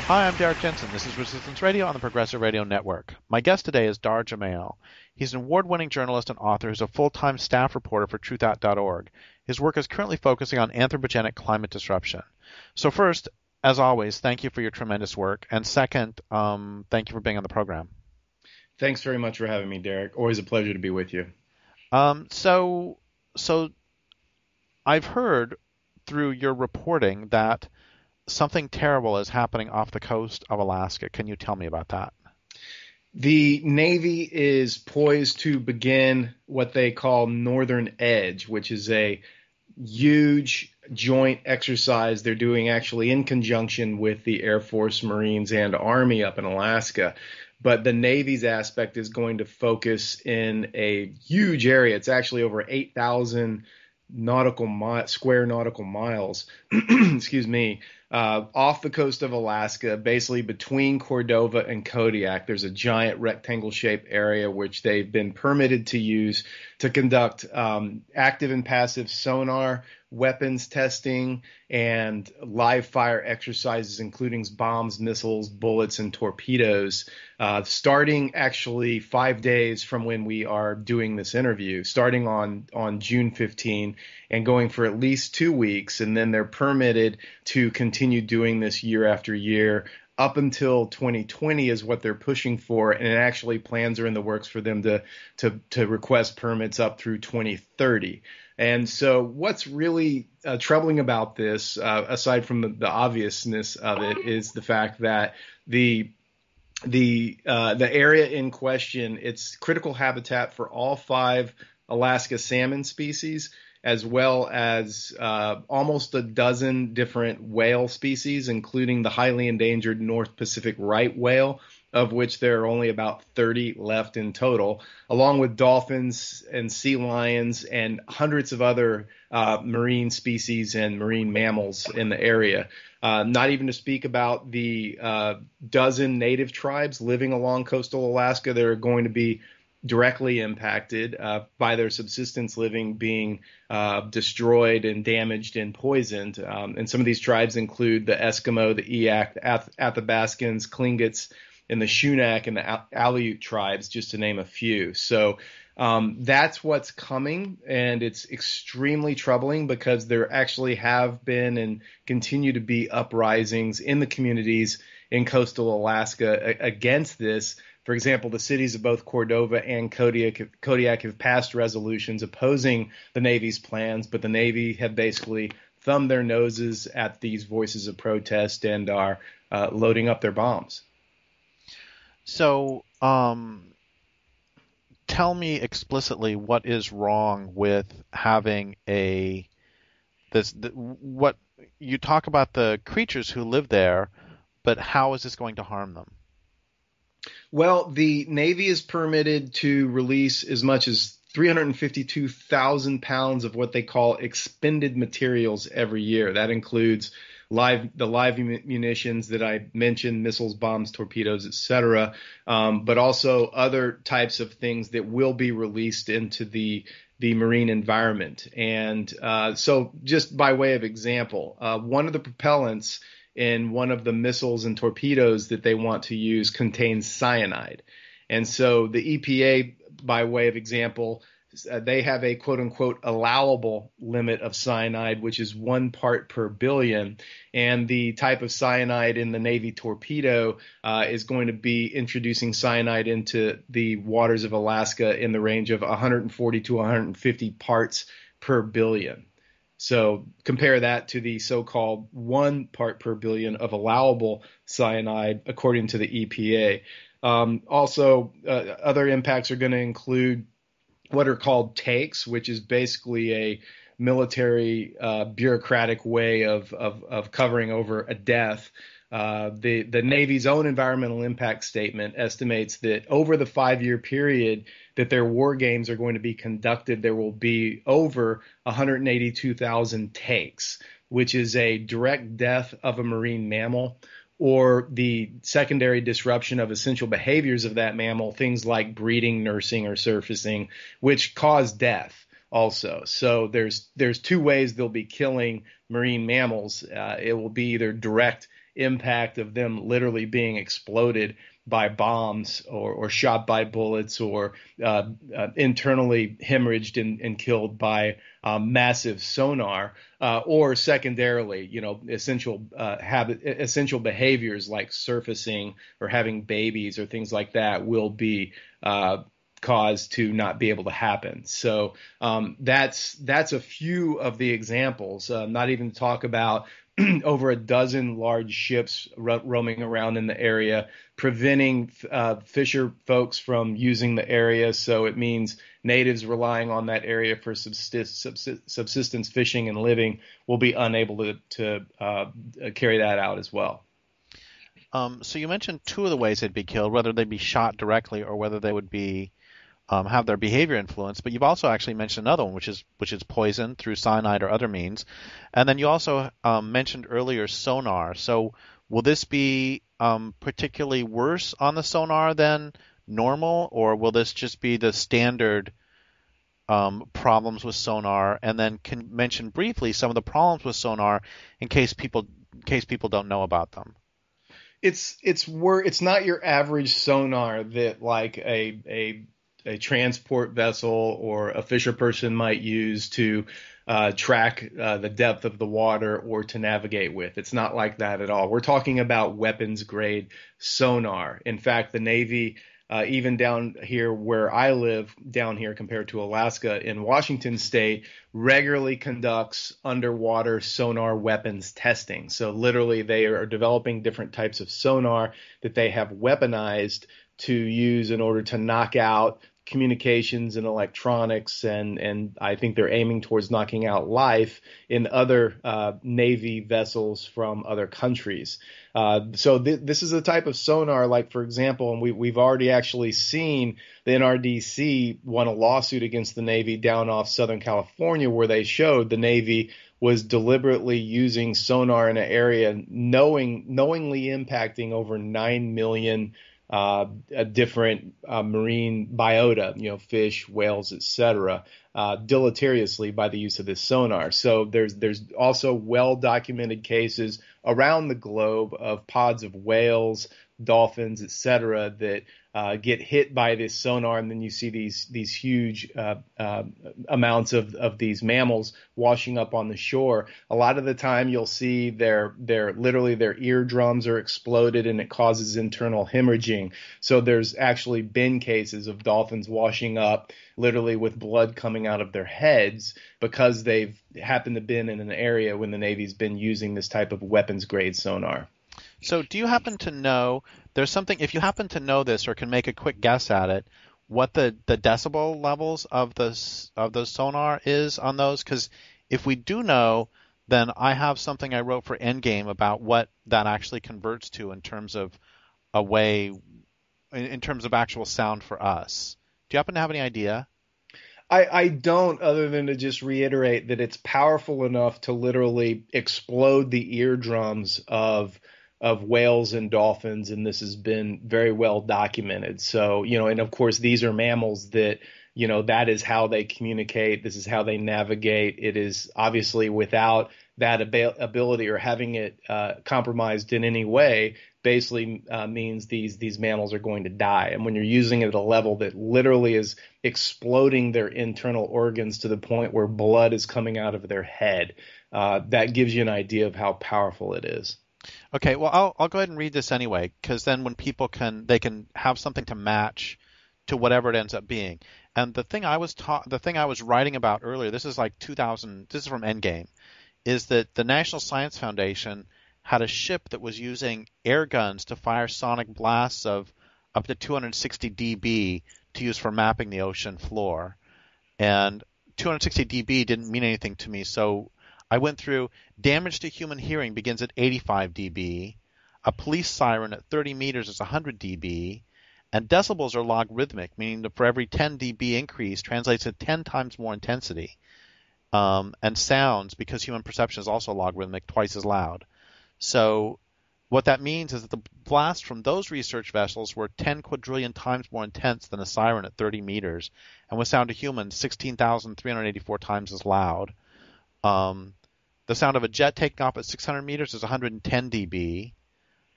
Hi, I'm Derrick Jensen. This is Resistance Radio on the Progressive Radio Network. My guest today is Dahr Jamail. He's an award-winning journalist and author who's a full-time staff reporter for truthout.org. His work is currently focusing on anthropogenic climate disruption. So first, as always, thank you for your tremendous work. And second, thank you for being on the program. Thanks very much for having me, Derrick. Always a pleasure to be with you. So I've heard through your reporting that something terrible is happening off the coast of Alaska. Can you tell me about that? The Navy is poised to begin what they call Northern Edge, which is a huge joint exercise they're doing actually in conjunction with the Air Force, Marines, and Army up in Alaska. But the Navy's aspect is going to focus in a huge area. It's actually over 8,000 square nautical miles, excuse me, off the coast of Alaska, basically between Cordova and Kodiak. There's a giant rectangle-shaped area which they've been permitted to use to conduct active and passive sonar, weapons testing, and live fire exercises, including bombs, missiles, bullets, and torpedoes, starting actually 5 days from when we are doing this interview, starting on June 15 and going for at least 2 weeks. And then they're permitted to continue doing this year after year up until 2020 is what they're pushing for. And actually plans are in the works for them to request permits up through 2030. And so what's really troubling about this, aside from the obviousness of it, is the fact that the area in question, it's critical habitat for all 5 Alaska salmon species, as well as almost a dozen different whale species, including the highly endangered North Pacific right whale, of which there are only about 30 left in total, along with dolphins and sea lions and hundreds of other marine species and marine mammals in the area. Not even to speak about the dozen native tribes living along coastal Alaska that are going to be directly impacted by their subsistence living being destroyed and damaged and poisoned. And some of these tribes include the Eskimo, the Eyak, the Athabascans, Tlingits, and the Shunak and the Aleut tribes, just to name a few. So that's what's coming, and it's extremely troubling because there actually have been and continue to be uprisings in the communities in coastal Alaska against this. For example, the cities of both Cordova and Kodiak have passed resolutions opposing the Navy's plans, but the Navy have basically thumbed their noses at these voices of protest and are loading up their bombs. So, tell me explicitly what is wrong with having what you talk about the creatures who live there, but how is this going to harm them? Well, the Navy is permitted to release as much as 352,000 pounds of what they call expended materials every year. That includes the live munitions that I mentioned, missiles, bombs, torpedoes, etc., but also other types of things that will be released into the marine environment. And so just by way of example, one of the propellants in one of the missiles and torpedoes that they want to use contains cyanide. And so the EPA, by way of example, they have a quote-unquote allowable limit of cyanide, which is 1 part per billion. And the type of cyanide in the Navy torpedo is going to be introducing cyanide into the waters of Alaska in the range of 140 to 150 parts per billion. So compare that to the so-called 1 part per billion of allowable cyanide, according to the EPA. Also, other impacts are going to include what are called takes, which is basically a military bureaucratic way of covering over a death. The Navy's own environmental impact statement estimates that over the 5-year period that their war games are going to be conducted, there will be over 182,000 takes, which is a direct death of a marine mammal or the secondary disruption of essential behaviors of that mammal, things like breeding, nursing, or surfacing, which cause death. also. So there's two ways they'll be killing marine mammals. It will be either direct impact of them literally being exploded by bombs or shot by bullets or internally hemorrhaged and killed by massive sonar, or secondarily, essential behaviors like surfacing or having babies or things like that will be caused to not be able to happen. So that's a few of the examples. Not even to talk about over a dozen large ships roaming around in the area, preventing fisher folks from using the area. So it means natives relying on that area for subsistence fishing and living will be unable to carry that out as well. So you mentioned two of the ways they'd be killed, whether they'd be shot directly or whether they would be have their behavior influenced, but you've also actually mentioned another one, which is poison through cyanide or other means. And then you also mentioned earlier sonar. So will this be particularly worse on the sonar than normal, or will this just be the standard problems with sonar? And then can mention briefly some of the problems with sonar in case people don't know about them. It's not your average sonar that like a transport vessel or a fisher person might use to track the depth of the water or to navigate with. It's not like that at all. We're talking about weapons grade sonar. In fact, the Navy, even down here where I live, down here compared to Alaska in Washington state, regularly conducts underwater sonar weapons testing. So literally they are developing different types of sonar that they have weaponized to use in order to knock out communications and electronics, and I think they're aiming towards knocking out life in other Navy vessels from other countries. So this is a type of sonar, like, for example, and we've already actually seen the NRDC won a lawsuit against the Navy down off Southern California, where they showed the Navy was deliberately using sonar in an area knowingly impacting over 9 million different marine biota, fish, whales, etc., deleteriously by the use of this sonar. So there's also well-documented cases around the globe of pods of whales, dolphins, etc., that get hit by this sonar, and then you see these huge amounts of these mammals washing up on the shore. A lot of the time, you'll see their eardrums are exploded, and it causes internal hemorrhaging. So there's actually been cases of dolphins washing up, literally with blood coming out of their heads, because they've happened to been in an area when the Navy's been using this type of weapons grade sonar. So do you happen to know, if you happen to know this or can make a quick guess at it, what the decibel levels of the sonar is on those? Because if we do know, then I have something I wrote for Endgame about what that actually converts to in terms of in terms of actual sound for us. Do you happen to have any idea? I don't, other than to just reiterate that it's powerful enough to literally explode the eardrums of whales and dolphins, and this has been very well documented. So, and of course, these are mammals that, that is how they communicate. This is how they navigate. It is obviously without that ability or having it compromised in any way, basically means these mammals are going to die. And when you're using it at a level that literally is exploding their internal organs to the point where blood is coming out of their head, that gives you an idea of how powerful it is. Okay, well, I'll go ahead and read this anyway, because then when people they can have something to match to whatever it ends up being. And the thing I was writing about earlier, this is like 2000. This is from Endgame, is that the National Science Foundation had a ship that was using air guns to fire sonic blasts of up to 260 dB to use for mapping the ocean floor. And 260 dB didn't mean anything to me, so I went through. Damage to human hearing begins at 85 dB. A police siren at 30 meters is 100 dB. And decibels are logarithmic, meaning that for every 10 dB increase translates to 10 times more intensity. And sounds, because human perception is also logarithmic, twice as loud. So What that means is that the blasts from those research vessels were 10 quadrillion times more intense than a siren at 30 meters, and with sound to humans 16,384 times as loud. The sound of a jet taking off at 600 meters is 110 dB.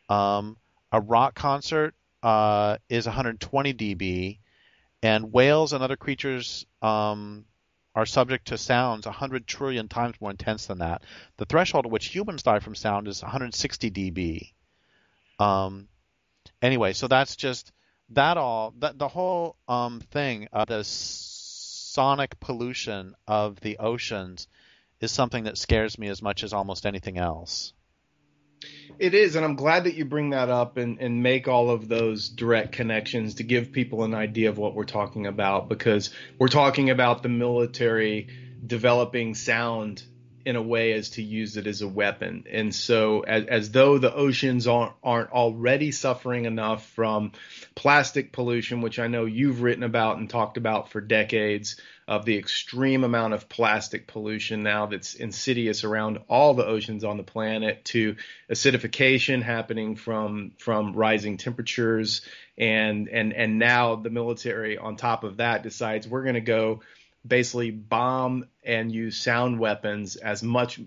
A rock concert is 120 dB, and whales and other creatures are subject to sounds 100 trillion times more intense than that. The threshold at which humans die from sound is 160 dB. Anyway, so that's just the whole thing of the sonic pollution of the oceans is something that scares me as much as almost anything else. It is, and I'm glad that you bring that up and make all of those direct connections to give people an idea of what we're talking about, because we're talking about the military developing sound in a way as to use it as a weapon. And so as though the oceans aren't already suffering enough from plastic pollution, which I know you've written about and talked about for decades, of the extreme amount of plastic pollution now that's insidious around all the oceans on the planet, to acidification happening from rising temperatures. And now the military on top of that decides we're going to go basically bomb and use sound weapons as much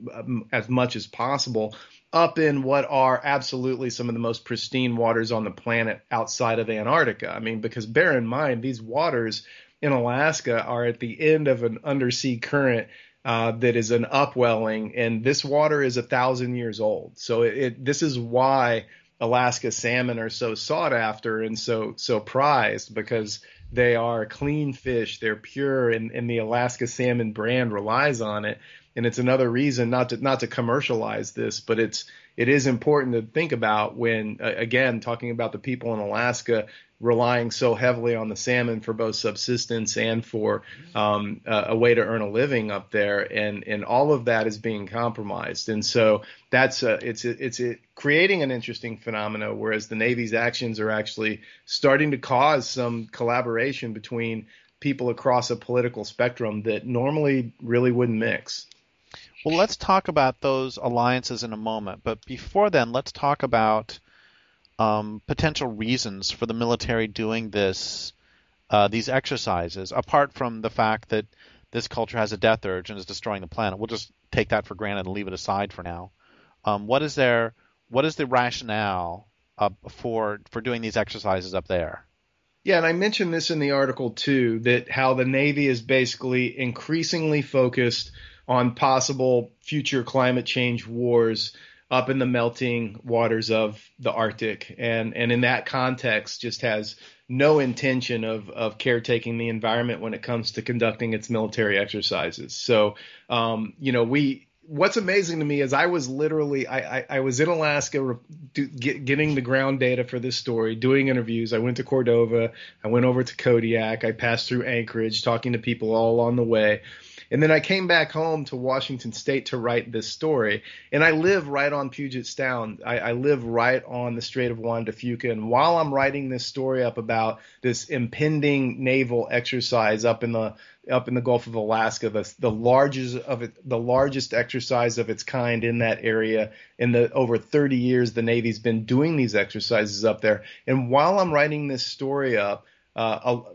as possible up in what are absolutely some of the most pristine waters on the planet outside of Antarctica. I mean, because bear in mind, these waters in Alaska are at the end of an undersea current that is an upwelling, and this water is 1,000 years old. So this is why Alaska salmon are so sought after and so prized, because they are clean fish, they're pure, and the Alaska salmon brand relies on it. And it's another reason not to commercialize this, but it is important to think about when, again, talking about the people in Alaska relying so heavily on the salmon for both subsistence and for a way to earn a living up there, and all of that is being compromised. And so that's it's creating an interesting phenomena, whereas the Navy's actions are actually starting to cause some collaboration between people across a political spectrum that normally really wouldn't mix. Well, let's talk about those alliances in a moment, but before then, let's talk about potential reasons for the military doing these exercises, apart from the fact that this culture has a death urge and is destroying the planet. We'll just take that for granted and leave it aside for now. What is the rationale for doing these exercises up there? Yeah, and I mentioned this in the article too, that how the Navy is basically increasingly focused on possible future climate change wars up in the melting waters of the Arctic, and in that context just has no intention of caretaking the environment when it comes to conducting its military exercises. So, what's amazing to me is I was literally I was in Alaska getting the ground data for this story, doing interviews. I went to Cordova, I went over to Kodiak, I passed through Anchorage, talking to people all along the way. And then I came back home to Washington State to write this story. And I live right on Puget Sound. I live right on the Strait of Juan de Fuca. And while I'm writing this story up about this impending naval exercise up in the Gulf of Alaska, the largest exercise of its kind in that area, in the over 30 years the Navy's been doing these exercises up there. And while I'm writing this story up,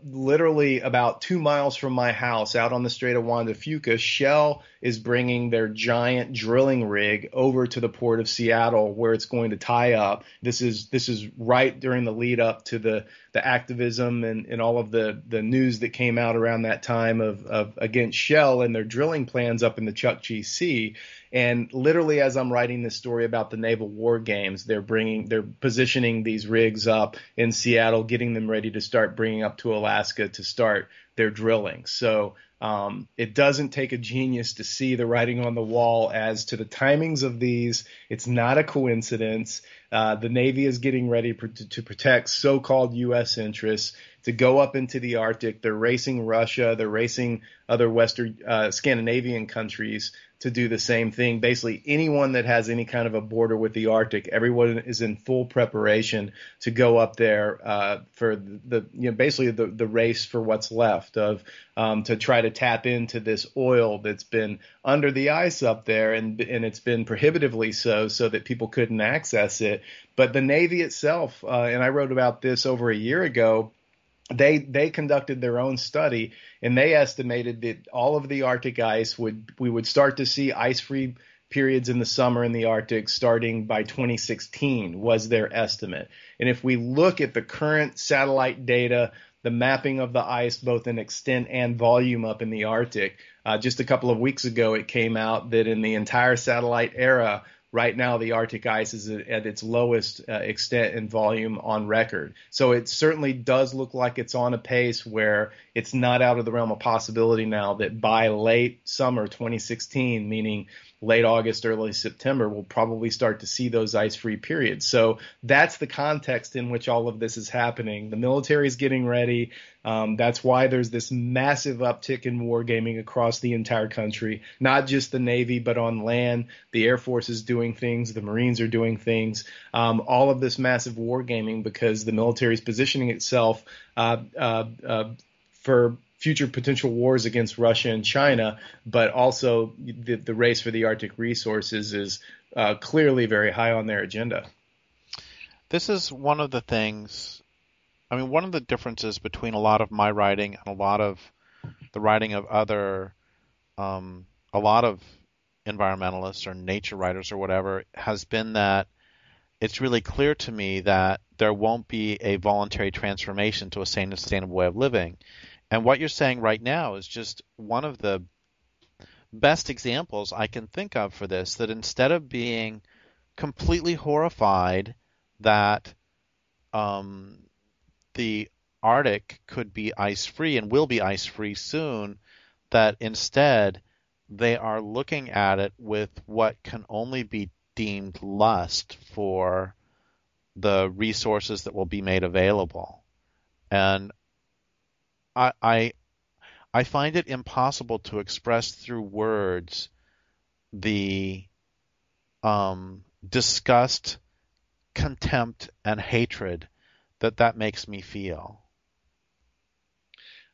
literally about 2 miles from my house out on the Strait of Juan de Fuca, Shell is bringing their giant drilling rig over to the port of Seattle, where it's going to tie up. This is right during the lead up to the activism and all of the news that came out around that time of against Shell and their drilling plans up in the Chukchi Sea. And literally, as I'm writing this story about the naval war games, they're positioning these rigs up in Seattle, getting them ready to start bringing up to Alaska to start their drilling. So it doesn't take a genius to see the writing on the wall as to the timings of these. It's not a coincidence. The Navy is getting ready to protect so-called U.S. interests, to go up into the Arctic. They're racing Russia. They're racing other Western Scandinavian countries to do the same thing. Basically, anyone that has any kind of a border with the Arctic, everyone is in full preparation to go up there for basically the race for what's left of to try to tap into this oil that's been under the ice up there, and it's been prohibitively so that people couldn't access it. But the Navy itself, and I wrote about this over a year ago, they conducted their own study, and they estimated that all of the Arctic ice we would start to see ice-free periods in the summer in the Arctic starting by 2016 was their estimate. And if we look at the current satellite data, the mapping of the ice both in extent and volume up in the Arctic, just a couple of weeks ago it came out that in the entire satellite era, right now, the Arctic ice is at its lowest extent and volume on record. So it certainly does look like it's on a pace where it's not out of the realm of possibility now that by late summer 2016, meaning late August, early September, we'll probably start to see those ice-free periods. So that's the context in which all of this is happening. The military is getting ready. That's why there's this massive uptick in wargaming across the entire country, not just the Navy, but on land. The Air Force is doing things. The Marines are doing things. All of this massive wargaming because the military is positioning itself for future potential wars against Russia and China, but also the race for the Arctic resources is clearly very high on their agenda. This is one of the things, one of the differences between a lot of my writing and a lot of the writing of other, a lot of environmentalists or nature writers or whatever, has been that it's really clear to me that there won't be a voluntary transformation to a sane and sustainable way of living. And what you're saying right now is just one of the best examples I can think of for this, that instead of being completely horrified that the Arctic could be ice-free and will be ice-free soon, that instead they are looking at it with what can only be deemed lust for the resources that will be made available. And I find it impossible to express through words the disgust, contempt, and hatred that makes me feel.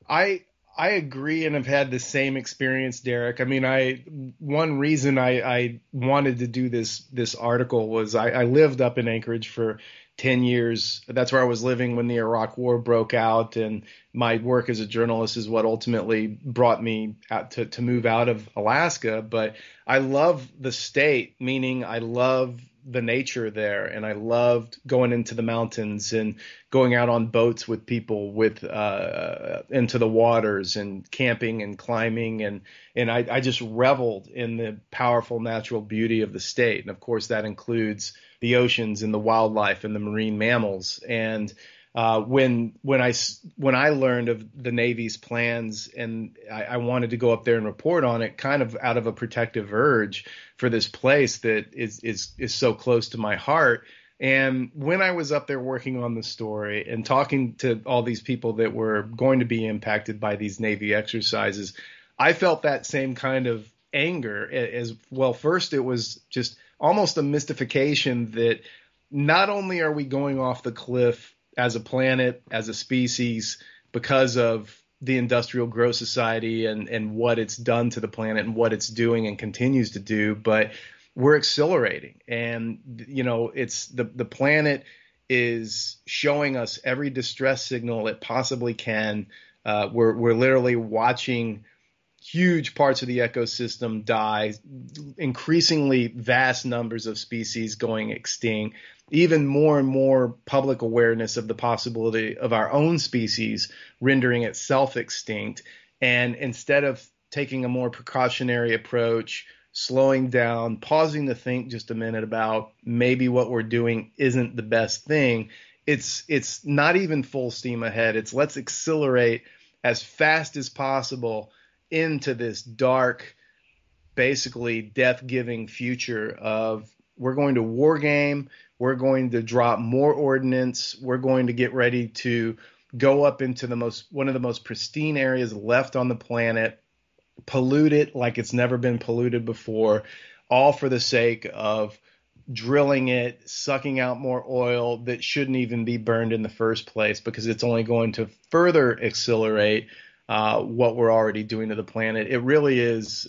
I agree, and have had the same experience, Derek. One reason I wanted to do this article was I lived up in Anchorage for 10 years. That's where I was living when the Iraq War broke out, and my work as a journalist is what ultimately brought me out to move out of Alaska. But I love the state, meaning I love the nature there, and I loved going into the mountains and going out on boats with people into the waters and camping and climbing, and I just reveled in the powerful natural beauty of the state. And of course that includes the oceans and the wildlife and the marine mammals. And when I learned of the Navy's plans, and I wanted to go up there and report on it, kind of out of a protective urge for this place that is so close to my heart. And when I was up there working on the story and talking to all these people that were going to be impacted by these Navy exercises, I felt that same kind of anger as well. First, it was just almost a mystification that not only are we going off the cliff as a planet, as a species, because of the industrial growth society and what it's done to the planet and what it's doing and continues to do, but we're accelerating. And, it's the planet is showing us every distress signal it possibly can. We're literally watching huge parts of the ecosystem die, increasingly vast numbers of species going extinct, even more and more public awareness of the possibility of our own species rendering itself extinct. And instead of taking a more precautionary approach, slowing down, pausing to think just a minute about maybe what we're doing isn't the best thing, it's not even full steam ahead. It's let's accelerate as fast as possible into this dark, basically death-giving future of we're going to war game, we're going to drop more ordnance, we're going to get ready to go up into one of the most pristine areas left on the planet, pollute it like it's never been polluted before, all for the sake of drilling it, sucking out more oil that shouldn't even be burned in the first place, because it's only going to further accelerate what we're already doing to the planet. It really is.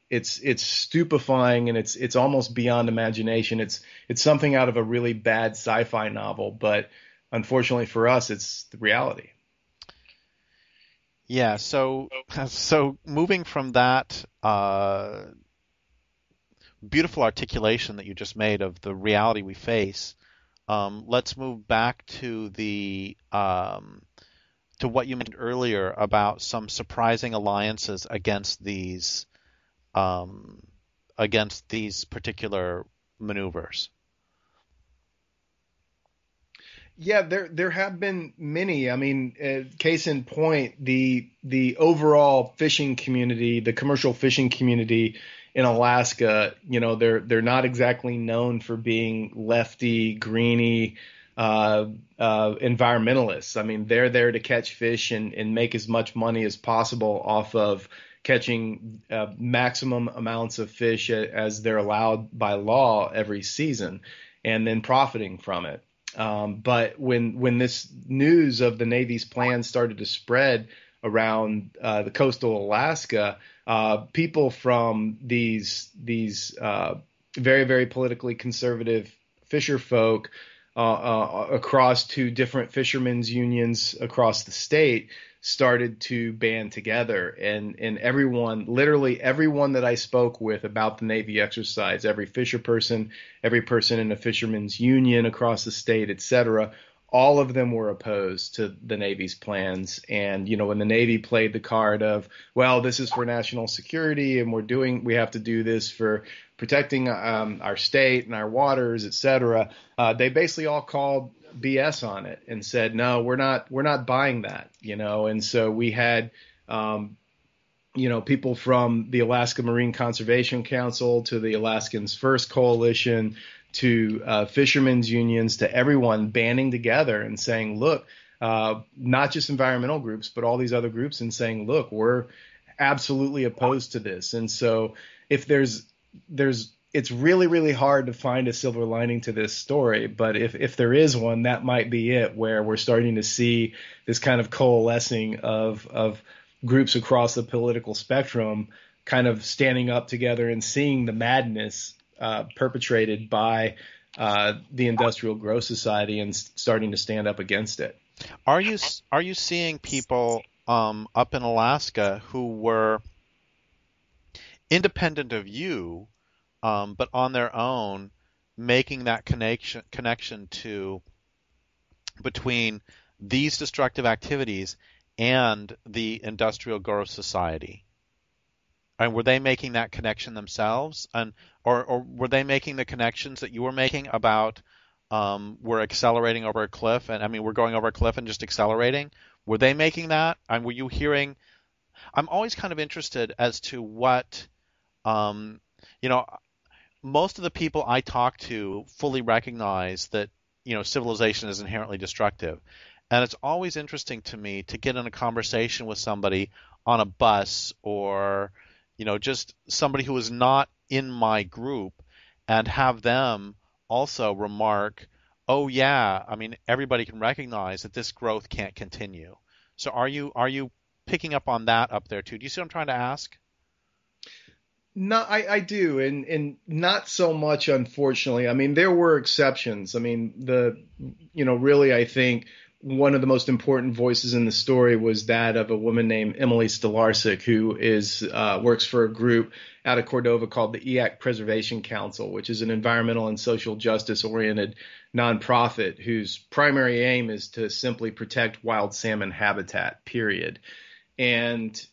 It's stupefying, and it's almost beyond imagination. It's something out of a really bad sci-fi novel, but unfortunately for us, it's the reality. Yeah. So moving from that beautiful articulation that you just made of the reality we face, let's move back to the to what you mentioned earlier about some surprising alliances against these particular maneuvers. Yeah, there have been many. I mean, case in point, the overall fishing community, the commercial fishing community in Alaska, they're not exactly known for being lefty, greeny environmentalists. I mean, they're there to catch fish and make as much money as possible off of catching maximum amounts of fish as they're allowed by law every season, and then profiting from it. But when this news of the Navy's plans started to spread around the coastal Alaska, people from these very, very politically conservative fisher folk across to different fishermen's unions across the state started to band together, and everyone, literally everyone that I spoke with about the Navy exercise, every fisher person, every person in a fishermen's union across the state, etc., all of them were opposed to the Navy's plans. And when the Navy played the card of, well, this is for national security, and we have to do this for protecting our state and our waters, etc., they basically all called BS on it and said, no, we're not buying that, And so we had, people from the Alaska Marine Conservation Council to the Alaskans First Coalition to fishermen's unions, to everyone banding together and saying, look, not just environmental groups, but all these other groups, and saying, look, we're absolutely opposed to this. And so if it's really, really hard to find a silver lining to this story, but if there is one, that might be it, where we're starting to see this kind of coalescing of groups across the political spectrum kind of standing up together and seeing the madness perpetrated by the Industrial Growth Society and starting to stand up against it. Are you seeing people up in Alaska who were independent of you, but on their own, making that connection between these destructive activities and the Industrial Growth Society? And were they making that connection themselves, or were they making the connections that you were making about we're accelerating over a cliff, and I mean we're going over a cliff and just accelerating? Were they making that? And were you hearing? I'm always kind of interested as to what most of the people I talk to fully recognize that civilization is inherently destructive, and it's always interesting to me to get in a conversation with somebody on a bus or just somebody who is not in my group and have them also remark, oh yeah, I mean everybody can recognize that this growth can't continue. So are you picking up on that up there too? Do you see what I'm trying to ask? No, I do, and not so much, unfortunately. I mean, there were exceptions. I mean, really, I think one of the most important voices in the story was that of a woman named Emily Stolarsik, who works for a group out of Cordova called the EAC Preservation Council, which is an environmental and social justice-oriented nonprofit whose primary aim is to simply protect wild salmon habitat, period. And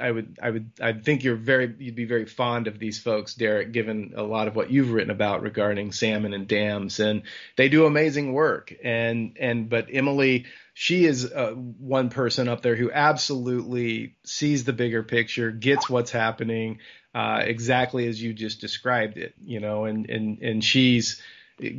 I think you'd be very fond of these folks, Derrick, given a lot of what you've written about regarding salmon and dams, and they do amazing work. But Emily, she is one person up there who absolutely sees the bigger picture, gets what's happening, exactly as you just described it, and she's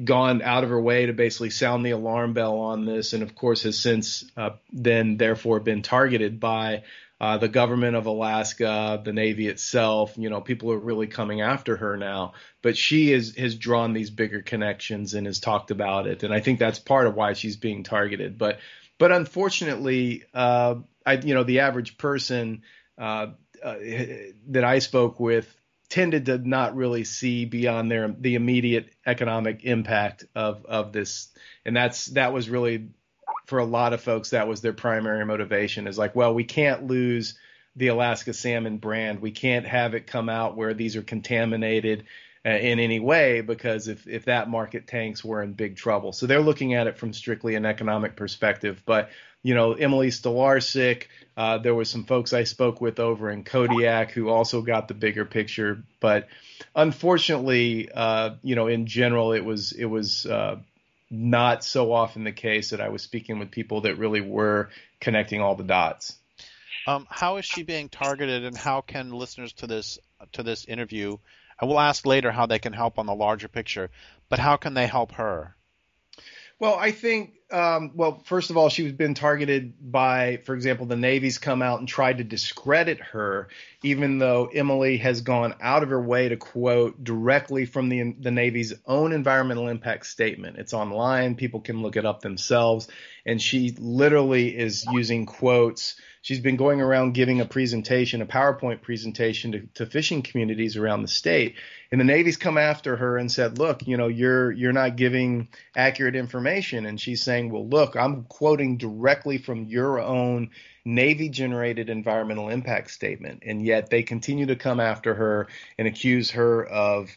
gone out of her way to basically sound the alarm bell on this, and of course has since then therefore been targeted by the government of Alaska, the Navy itself. People are really coming after her now. But she has drawn these bigger connections and has talked about it. And I think that's part of why she's being targeted. But unfortunately, the average person that I spoke with tended to not really see beyond the immediate economic impact of this. And that was really, for a lot of folks, that was their primary motivation, is like, well, we can't lose the Alaska salmon brand. We can't have it come out where these are contaminated in any way, because if that market tanks, we're in big trouble. So they're looking at it from strictly an economic perspective. But, Emily Stolarczyk, there was some folks I spoke with over in Kodiak who also got the bigger picture. But unfortunately, in general, it was not so often the case that I was speaking with people that really were connecting all the dots. How is she being targeted, and how can listeners to this interview, and we'll ask later how they can help on the larger picture, but how can they help her? Well, I think, first of all, she's been targeted by, for example, the Navy's come out and tried to discredit her, even though Emily has gone out of her way to quote directly from the Navy's own environmental impact statement. It's online. People can look it up themselves. And she literally is using quotes. She's been going around giving a PowerPoint presentation to fishing communities around the state. And the Navy's come after her and said, look, you're not giving accurate information. And she's saying, well, look, I'm quoting directly from your own Navy-generated environmental impact statement. And yet they continue to come after her and accuse her of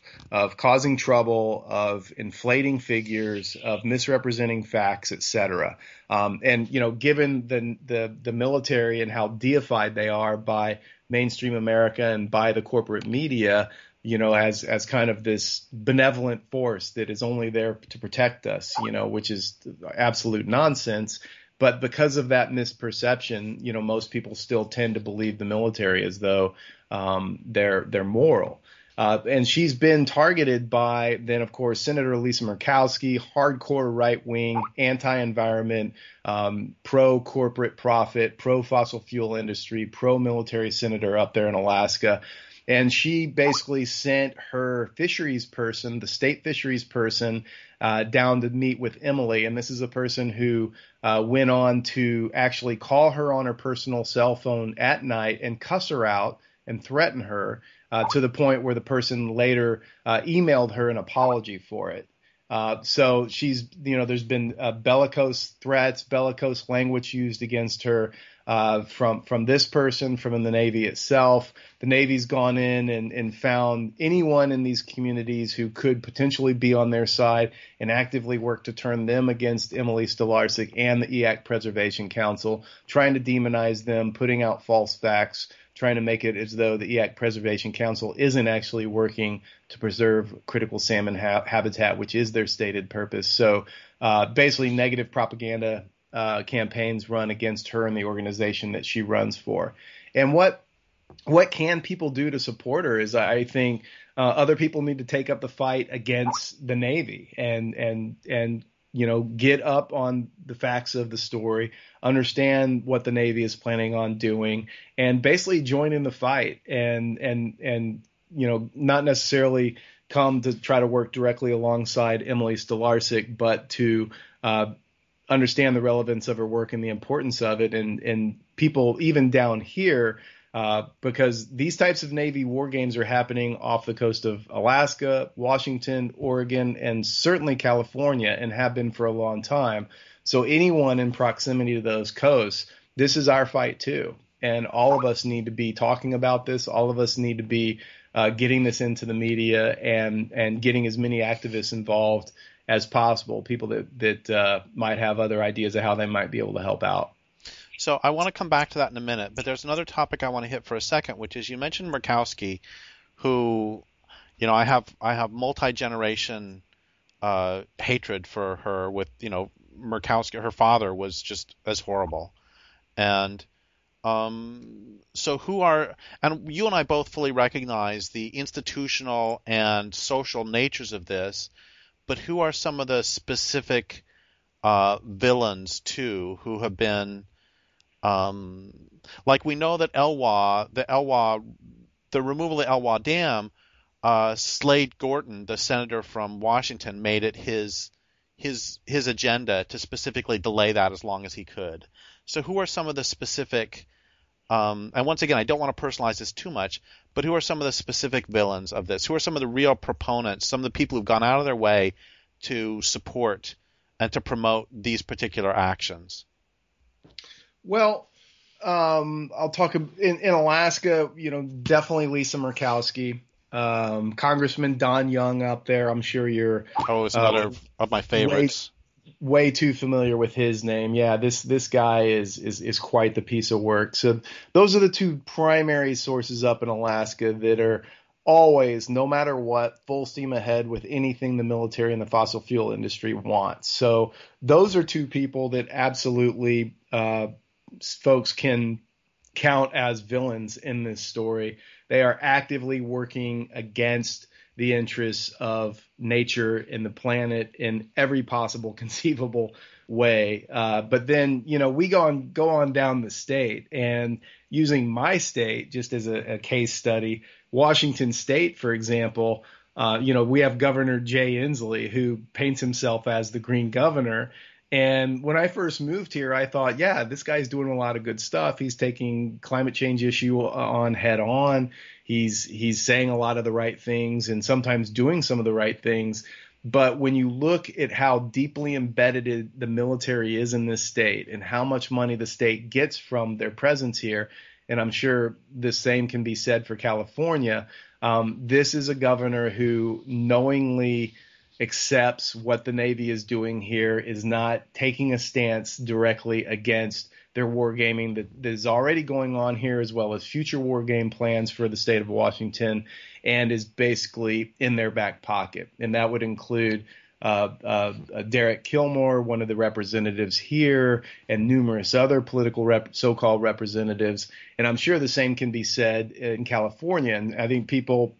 causing trouble, of inflating figures, of misrepresenting facts, et cetera. And given the military and how deified they are by mainstream America and by the corporate media, as kind of this benevolent force that is only there to protect us, which is absolute nonsense. But because of that misperception, most people still tend to believe the military as though they're moral. And she's been targeted by, then, of course, Senator Lisa Murkowski, hardcore right-wing, anti-environment, pro-corporate profit, pro-fossil fuel industry, pro-military senator up there in Alaska. And she basically sent her fisheries person, the state fisheries person, down to meet with Emily. And this is a person who went on to actually call her on her personal cell phone at night and cuss her out and threaten her to the point where the person later emailed her an apology for it. So she's, there's been bellicose threats, bellicose language used against her from this person, from the Navy itself. The Navy's gone in and found anyone in these communities who could potentially be on their side and actively work to turn them against Emily Stolarczyk and the EAC Preservation Council, trying to demonize them, putting out false facts, trying to make it as though the EAC Preservation Council isn't actually working to preserve critical salmon habitat, which is their stated purpose. So basically negative propaganda campaigns run against her and the organization that she runs for. And what can people do to support her is, I think, other people need to take up the fight against the Navy and get up on the facts of the story, understand what the Navy is planning on doing, and basically join in the fight and not necessarily come to try to work directly alongside Emily Stolarczyk, but to understand the relevance of her work and the importance of it, and people even down here, because these types of Navy war games are happening off the coast of Alaska, Washington, Oregon, and certainly California, and have been for a long time. So anyone in proximity to those coasts, this is our fight too. And all of us need to be talking about this. All of us need to be getting this into the media and getting as many activists involved as possible, people that might have other ideas of how they might be able to help out. So I want to come back to that in a minute, but there's another topic I want to hit for a second, which is you mentioned Murkowski, who, I have multi-generation hatred for her with, Murkowski, her father was just as horrible. And so and you and I both fully recognize the institutional and social natures of this, but who are some of the specific villains too who have been Um, like we know that the removal of the Elwha Dam, Slade Gorton, the senator from Washington, made it his agenda to specifically delay that as long as he could. So who are some of the specific and once again, I don't want to personalize this too much, but who are some of the specific villains of this? Who are some of the real proponents, some of the people who've gone out of their way to support and to promote these particular actions? Well, I'll talk in Alaska, definitely Lisa Murkowski, Congressman Don Young up there. I'm sure you're it's another of my favorites. Way too familiar with his name. Yeah, this guy is quite the piece of work. So those are the two primary sources up in Alaska that are always, no matter what, full steam ahead with anything the military and the fossil fuel industry wants. So those are two people that absolutely folks can count as villains in this story. They are actively working against the interests of nature and the planet in every possible conceivable way. But then, we go on down the state, and using my state just as a case study, Washington State, for example, we have Governor Jay Inslee, who paints himself as the green governor. And when I first moved here, I thought, yeah, this guy's doing a lot of good stuff. He's taking climate change issue on head on. He's saying a lot of the right things and sometimes doing some of the right things. But when you look at how deeply embedded the military is in this state and how much money the state gets from their presence here, and I'm sure the same can be said for California, this is a governor who knowingly accepts what the Navy is doing here, is not taking a stance directly against their wargaming that is already going on here, as well as future wargame plans for the state of Washington, and is basically in their back pocket. And that would include Derek Kilmore, one of the representatives here, and numerous other political so-called representatives. And I'm sure the same can be said in California. And I think people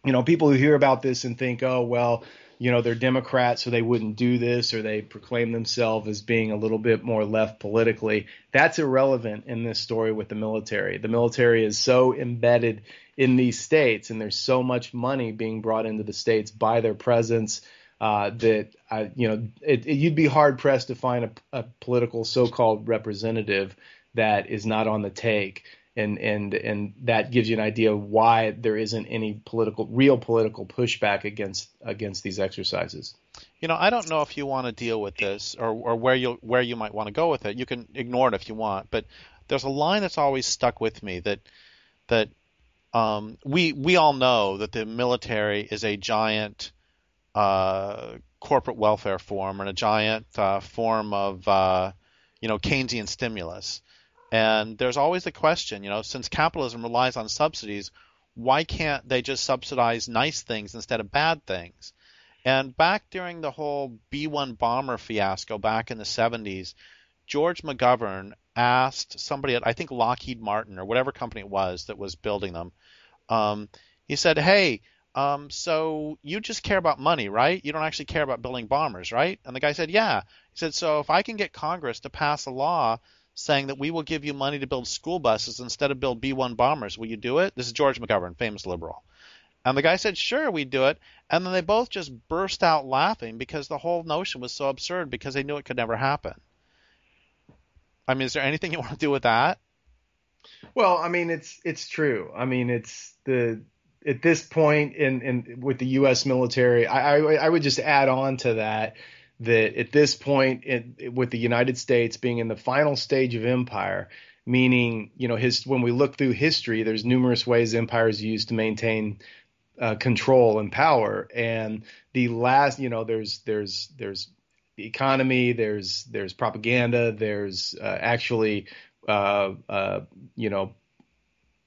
who hear about this and think, oh, well, they're Democrats, so they wouldn't do this, or they proclaim themselves as being a little bit more left politically. That's irrelevant in this story with the military. The military is so embedded in these states, and there's so much money being brought into the states by their presence that you'd be hard pressed to find a political so-called representative that is not on the take. And that gives you an idea of why there isn't any real political pushback against these exercises. I don't know if you want to deal with this or where you might want to go with it. You can ignore it if you want, but there's a line that's always stuck with me that we all know that the military is a giant corporate welfare form and a giant form of Keynesian stimulus. And there's always the question, since capitalism relies on subsidies, why can't they just subsidize nice things instead of bad things? And back during the whole B-1 bomber fiasco back in the 70s, George McGovern asked somebody at, I think, Lockheed Martin or whatever company it was that was building them, he said, hey, so you just care about money, right? You don't actually care about building bombers, right? And the guy said, yeah. He said, so if I can get Congress to pass a law saying that we will give you money to build school buses instead of build B-1 bombers, will you do it? This is George McGovern, famous liberal. And the guy said, sure, we'd do it. And then they both just burst out laughing because the whole notion was so absurd because they knew it could never happen. I mean, is there anything you want to do with that? Well, I mean, it's true. I mean, at this point in with the U.S. military, I would just add on to that at this point with the United States being in the final stage of empire, meaning, when we look through history, there's numerous ways empire is used to maintain control and power. And the last, there's the economy, there's propaganda, there's actually,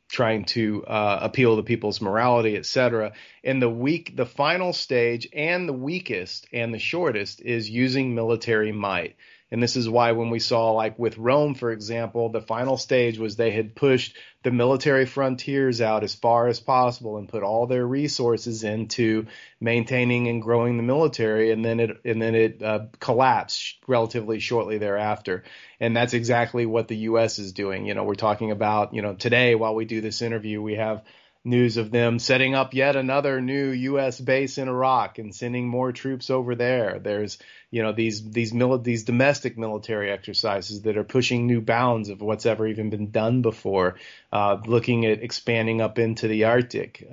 trying to appeal to people's morality, et cetera. And the final stage and the weakest and the shortest is using military might. And this is why when we saw, like with Rome, for example, the final stage was they had pushed the military frontiers out as far as possible and put all their resources into maintaining and growing the military, and then it collapsed relatively shortly thereafter. And that's exactly what the U.S. is doing. We're talking about, today while we do this interview, we have news of them setting up yet another new U.S. base in Iraq and sending more troops over there. There's, these domestic military exercises that are pushing new bounds of what's ever even been done before, looking at expanding up into the Arctic,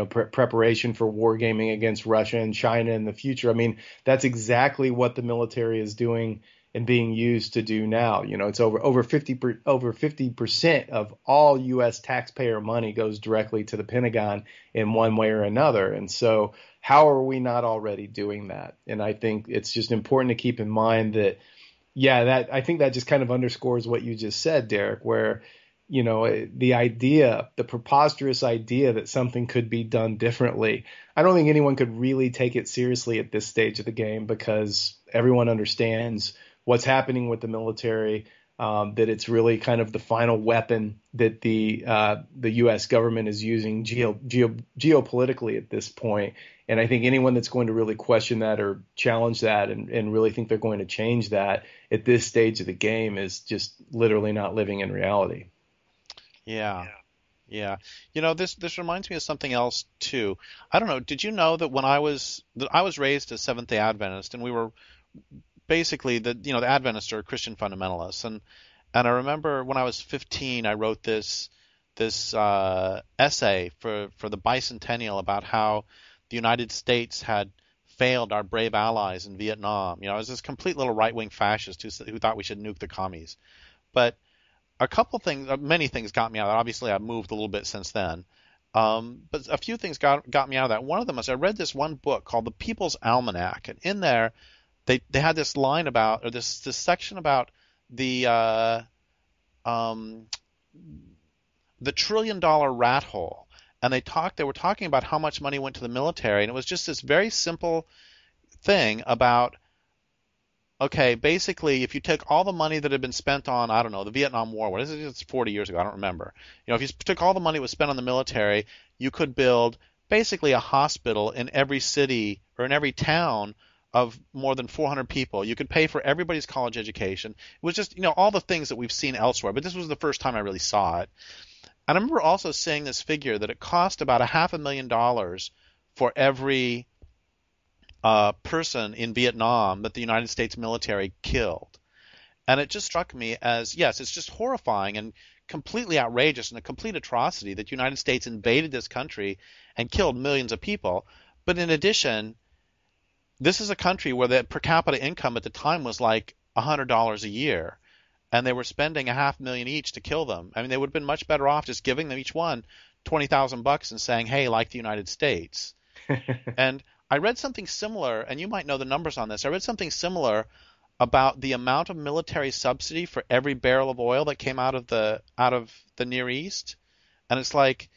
preparation for wargaming against Russia and China in the future. I mean, that's exactly what the military is doing and being used to do now. It's over 50% of all U.S. taxpayer money goes directly to the Pentagon in one way or another. And so how are we not already doing that? And I think it's just important to keep in mind that, I think that just kind of underscores what you just said, Derrick, where, the preposterous idea that something could be done differently. I don't think anyone could really take it seriously at this stage of the game, because everyone understands what's happening with the military, that it's really kind of the final weapon that the U.S. government is using geopolitically at this point. And I think anyone that's going to really question that or challenge that and really think they're going to change that at this stage of the game is just literally not living in reality. Yeah. This reminds me of something else too. I don't know. Did you know that I was raised as Seventh-day Adventist, and we were basically the Adventists are Christian fundamentalists, and I remember when I was 15, I wrote this essay for the bicentennial about how the United States had failed our brave allies in Vietnam. I was this complete little right-wing fascist who thought we should nuke the commies. But many things got me out of that. Obviously, I've moved a little bit since then. But a few things got me out of that. One of them was I read this one book called The People's Almanac, and in there they had this line about, or this section about the trillion-dollar rat hole, and they were talking about how much money went to the military, and it was just this very simple thing about, okay, basically, if you take all the money that had been spent on, I don't know, the Vietnam War, what is it? It's 40 years ago, I don't remember. If you took all the money that was spent on the military, you could build basically a hospital in every city or in every town of more than 400 people. You could pay for everybody's college education. It was just, all the things that we've seen elsewhere, but this was the first time I really saw it. And I remember also seeing this figure that it cost about $500,000 for every person in Vietnam that the United States military killed. And it just struck me as, yes, it's just horrifying and completely outrageous and a complete atrocity that the United States invaded this country and killed millions of people. But in addition, this is a country where the per capita income at the time was like $100 a year, and they were spending $500,000 each to kill them. I mean, they would have been much better off just giving them each one $20,000 and saying, hey, like the United States. And I read something similar, and you might know the numbers on this. I read something similar about the amount of military subsidy for every barrel of oil that came out of the Near East, and it's like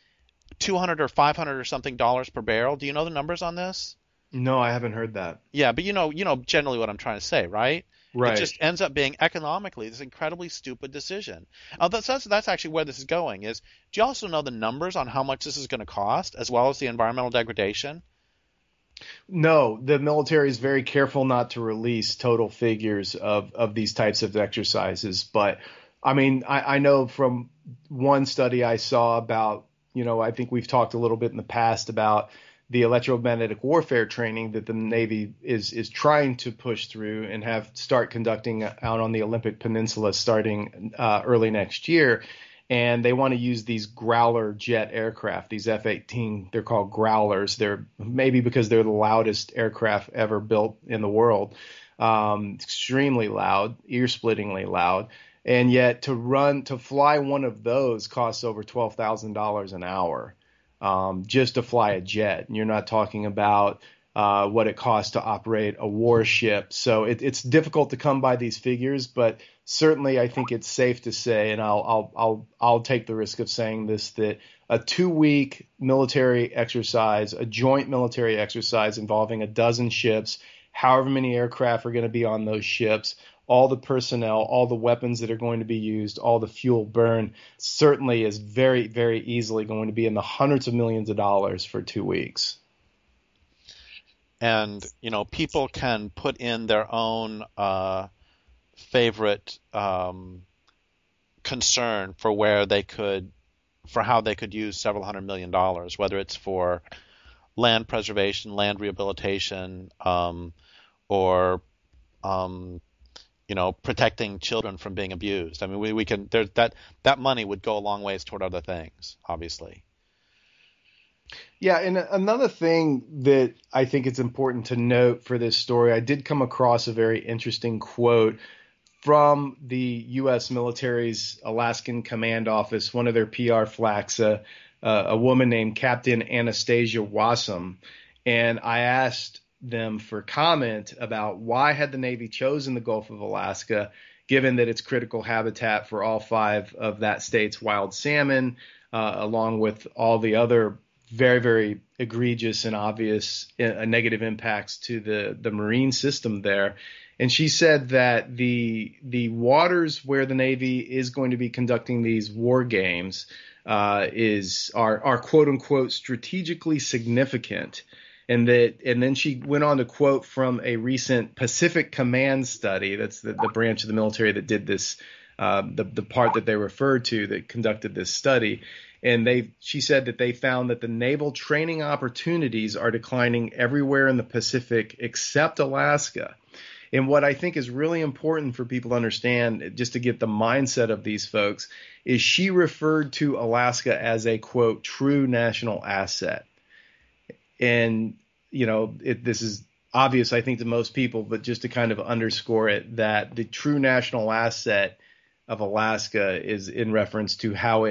$200 or $500 or something per barrel. Do you know the numbers on this? No, I haven't heard that. Yeah, but you know generally what I'm trying to say, right? Right. It just ends up being economically this incredibly stupid decision. That's actually where this is going. Do you also know the numbers on how much this is going to cost, as well as the environmental degradation? No, the military is very careful not to release total figures of these types of exercises. But I mean, I know from one study I saw about, I think we've talked a little bit in the past about the electromagnetic warfare training that the Navy is trying to push through and start conducting out on the Olympic Peninsula starting early next year. And they want to use these Growler jet aircraft, these F-18. They're called Growlers. They're maybe because they're the loudest aircraft ever built in the world. Extremely loud, ear-splittingly loud. And yet to fly one of those costs over $12,000 an hour. Just to fly a jet. And you're not talking about what it costs to operate a warship. So it's difficult to come by these figures, but certainly I think it's safe to say, and I'll take the risk of saying this, that a 2-week military exercise, a joint military exercise involving a dozen ships, however many aircraft are going to be on those ships, all the personnel, all the weapons that are going to be used, all the fuel burn, certainly is very, very easily going to be in the hundreds of millions of dollars for 2 weeks. And, people can put in their own favorite concern for how they could use several $100 million, whether it's for land preservation, land rehabilitation, or protecting children from being abused. I mean, we can that money would go a long ways toward other things, obviously. Yeah, and another thing that I think it's important to note for this story, I did come across a very interesting quote from the U.S. military's Alaskan Command Office, one of their PR flacks, a woman named Captain Anastasia Wassam. And I asked them for comment about why had the Navy chosen the Gulf of Alaska, given that it's critical habitat for all 5 of that state's wild salmon, along with all the other very, very egregious and obvious negative impacts to the marine system there. And she said that the waters where the Navy is going to be conducting these war games are quote unquote strategically significant. And then she went on to quote from a recent Pacific Command study. That's the branch of the military that did this, the part that they referred to that conducted this study. And she said that they found that the naval training opportunities are declining everywhere in the Pacific except Alaska. And what I think is really important for people to understand, just to get the mindset of these folks, is she referred to Alaska as a, quote, true national asset. And, this is obvious, I think, to most people, but just to kind of underscore it, that the true national asset of Alaska is in reference to how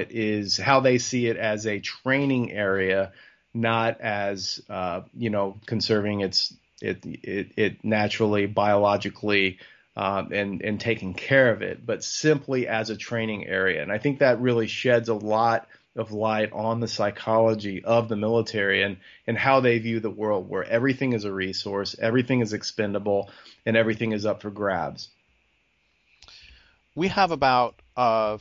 they see it as a training area, not as, conserving it naturally, biologically, and taking care of it, but simply as a training area. And I think that really sheds a lot of light on the psychology of the military and how they view the world, where everything is a resource, everything is expendable, and everything is up for grabs. We have about 5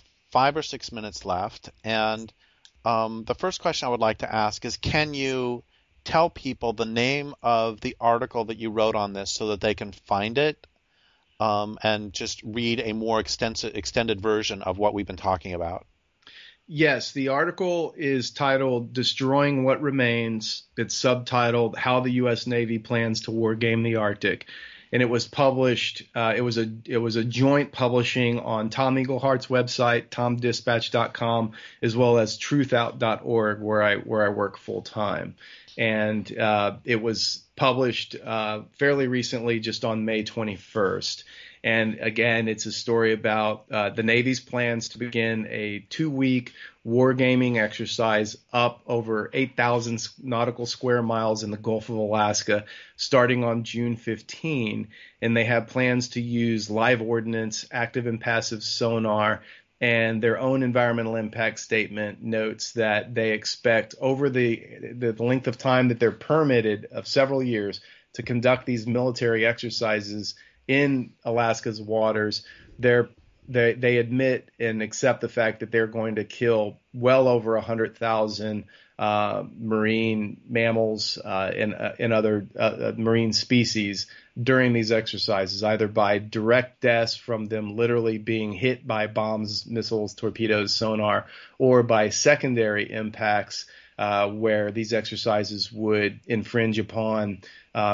or 6 minutes left, and the first question I would like to ask is, can you tell people the name of the article that you wrote on this so that they can find it and just read a more extended version of what we've been talking about? Yes, the article is titled "Destroying What Remains." It's subtitled "How the U.S. Navy Plans to Wargame the Arctic," and it was published. It was a joint publishing on Tom Eaglehart's website, tomdispatch.com, as well as truthout.org, where I work full time. And it was published fairly recently, just on May 21st. And again, it's a story about the Navy's plans to begin a 2-week wargaming exercise up over 8,000 nautical square miles in the Gulf of Alaska, starting on June 15. And they have plans to use live ordnance, active and passive sonar, and their own environmental impact statement notes that they expect over the length of time that they're permitted of several years to conduct these military exercises in Alaska's waters. They admit and accept the fact that they're going to kill well over 100,000 marine mammals and other marine species during these exercises, either by direct deaths from them literally being hit by bombs, missiles, torpedoes, sonar, or by secondary impacts where these exercises would infringe upon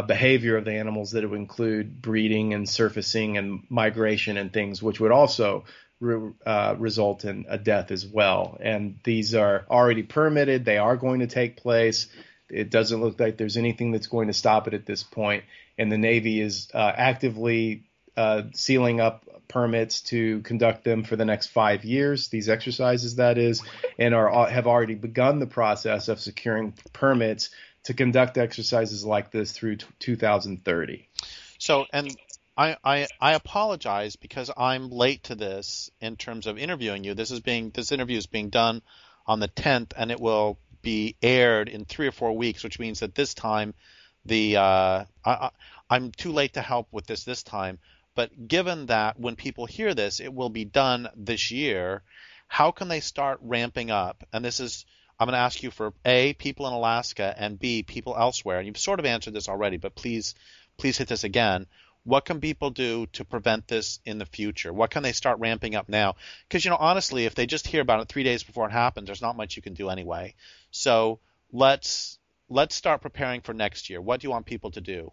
behavior of the animals that would include breeding and surfacing and migration and things, which would also result in a death as well. And these are already permitted. They are going to take place. It doesn't look like there's anything that's going to stop it at this point. And the Navy is actively sealing up permits to conduct them for the next 5 years, these exercises, that is, and have already begun the process of securing permits to conduct exercises like this through 2030. So, and I apologize because I'm late to this in terms of interviewing you. This interview is being done on the 10th, and it will be aired in 3 or 4 weeks, which means that this time I'm too late to help with this time. But given that when people hear this, it will be done this year, how can they start ramping up? And I'm going to ask you for A, people in Alaska, and B, people elsewhere. And you've sort of answered this already, but please hit this again. What can people do to prevent this in the future? What can they start ramping up now? Because, honestly, if they just hear about it 3 days before it happens, there's not much you can do anyway. So let's start preparing for next year. What do you want people to do?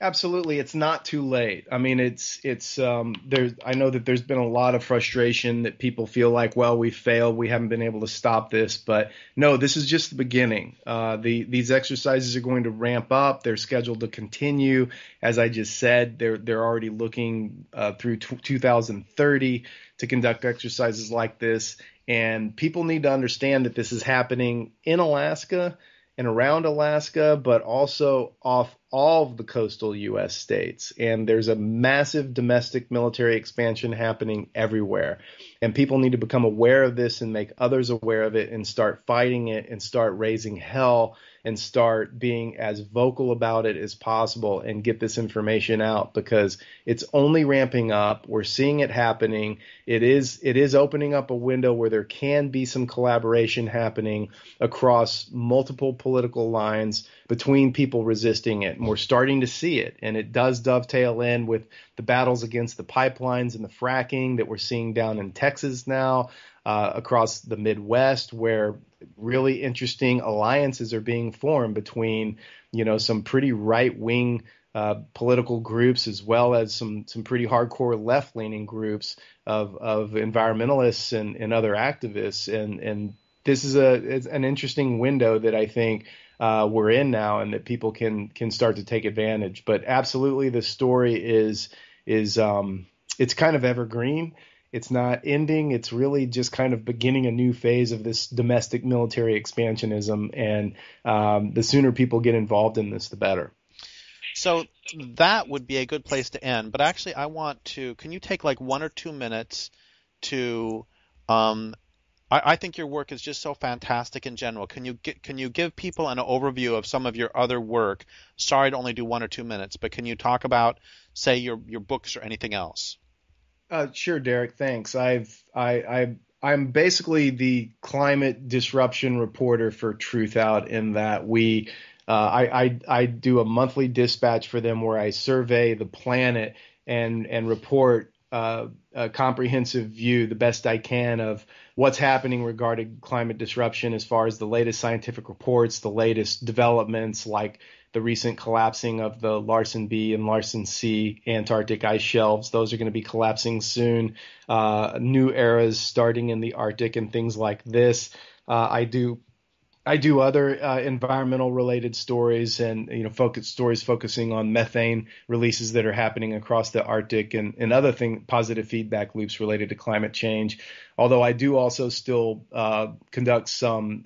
Absolutely. It's not too late. I mean, I know that there's been a lot of frustration that people feel like, well, we failed. We haven't been able to stop this. But no, this is just the beginning. These exercises are going to ramp up. They're scheduled to continue. As I just said, they're already looking through 2030 to conduct exercises like this. And people need to understand that this is happening in Alaska and around Alaska, but also off all of the coastal U.S. states. And there's a massive domestic military expansion happening everywhere. And people need to become aware of this and make others aware of it and start fighting it and start raising hell and start being as vocal about it as possible and get this information out, because it's only ramping up. We're seeing it happening. It is opening up a window where there can be some collaboration happening across multiple political lines between people resisting it. And we're starting to see it. And it does dovetail in with the battles against the pipelines and the fracking that we're seeing down in Texas now, across the Midwest, where really interesting alliances are being formed between, some pretty right-wing political groups, as well as some pretty hardcore left-leaning groups of environmentalists and other activists. And this is an interesting window that I think we're in now, and that people can start to take advantage. But absolutely, the story is it's kind of evergreen. It's not ending. It's really just kind of beginning a new phase of this domestic military expansionism. And the sooner people get involved in this, the better. So that would be a good place to end. But actually, can you take like 1 or 2 minutes to I think your work is just so fantastic in general. Can you give people an overview of some of your other work? Sorry to only do 1 or 2 minutes, but can you talk about, say, your books or anything else? Sure, Derek. Thanks. I'm basically the climate disruption reporter for Truthout, in that I do a monthly dispatch for them where I survey the planet and report a comprehensive view, the best I can, of what's happening regarding climate disruption, as far as the latest scientific reports, the latest developments, like the recent collapsing of the Larsen B and Larsen C Antarctic ice shelves. Those are going to be collapsing soon. New eras starting in the Arctic and things like this. I do other environmental related stories, and focusing on methane releases that are happening across the Arctic, and other positive feedback loops related to climate change. Although I do also still conduct some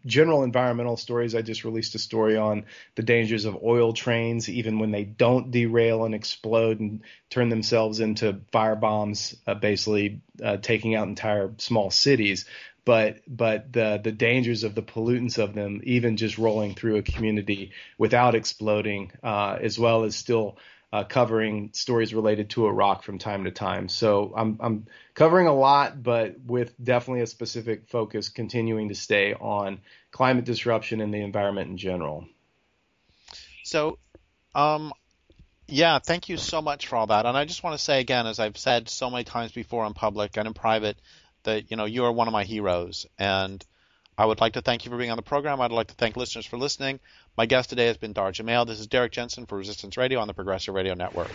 general environmental stories. I just released a story on the dangers of oil trains, even when they don't derail and explode and turn themselves into fire bombs, basically taking out entire small cities. But the dangers of the pollutants of them, even just rolling through a community without exploding, as well as still covering stories related to Iraq from time to time. So I'm covering a lot, but with definitely a specific focus, continuing to stay on climate disruption and the environment in general. So, yeah, thank you so much for all that. And I just want to say again, as I've said so many times before in public and in private, that you are one of my heroes, and I would like to thank you for being on the program. I'd like to thank listeners for listening. My guest today has been Dahr Jamail. This is Derrick Jensen for Resistance Radio on the Progressive Radio Network.